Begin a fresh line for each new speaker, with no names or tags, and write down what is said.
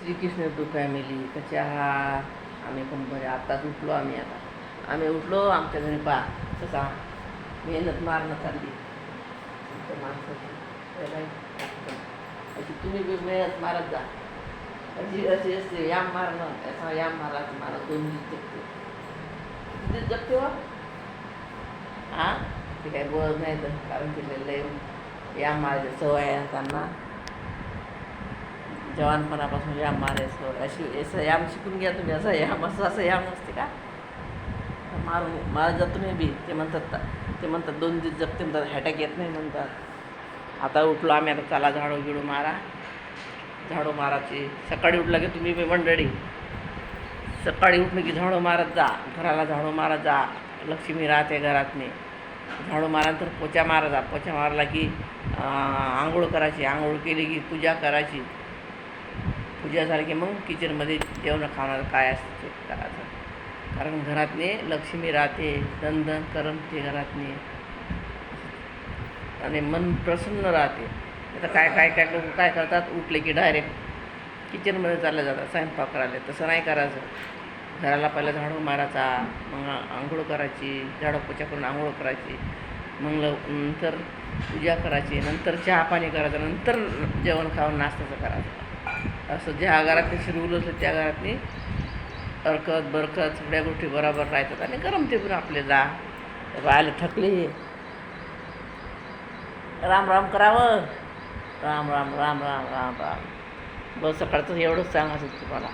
Shrikrishna to family कसे आहात. आम्ही पण बरे. आत्ताच उठलो आम्ही. आम्ही उठलो. आमच्या घरी पा कसा मेहनत मारणं चालली तुमच्या माणसाची. अशी तुम्ही बी मेहनत मारत जा. अशी अशी असते याम मारणं. असा याम मारा तुम्हाला 2 दिवस जगते. किती जगते हो. हां ते काही बोलत नाही तर कारण की लय याम मारायचं सवय आहे त्यांना. जवानपणापासून याम मारायचं अशी असं याम शिकून घ्या तुम्ही. असं याम असं याम नसते का. मारून मारत जा तुम्ही बी. ते म्हणतात 2 दिवस जगते म्हणतात. हॅटॅक येत नाही म्हणतात. आता उठलो आम्ही. आता चला झाडू गिडू मारा. झाडू मारायची सकाळी उठलं की तुम्ही बी मंडळी सकाळी उठलं की झाडू मारत जा. घराला झाडू मारत जा. लक्ष्मी राहते घरातनी. झाडू मारल्यानंतर पोचा मारायचा. पोचा मारला की आंघोळ करायची. आंघोळ केली की पूजा करायची. पूजा झाली की मग किचनमध्ये जेवण खाणार काय असते ते करायचं. कारण घरातले लक्ष्मी राहते. दणदण करमते घरातनी आणि मन प्रसन्न राहते. आता काय लोक काय करतात. उठले की डायरेक्ट किचनमध्ये चालले जातात स्वयंपाक करायला. तसं नाही करायचं. घराला पहिलं झाडू मारायचा. मग आंघोळ करायची. झाडू पोछा करून आंघोळ करायची. मग नंतर पूजा करायची. नंतर चहा पाणी करायचं. नंतर जेवण खाऊन नाश्त्याचं करायचं. असं ज्या घरातली शिरवलं असलं त्या घरातली हरकत बरकत सगळ्या गोष्टी बरोबर राहतात आणि करमते पण आपल्याला. आले थकले. राम राम करावं. राम राम राम राम राम राम. बस सकाळचं एवढंच सांगायचं तुम्हाला.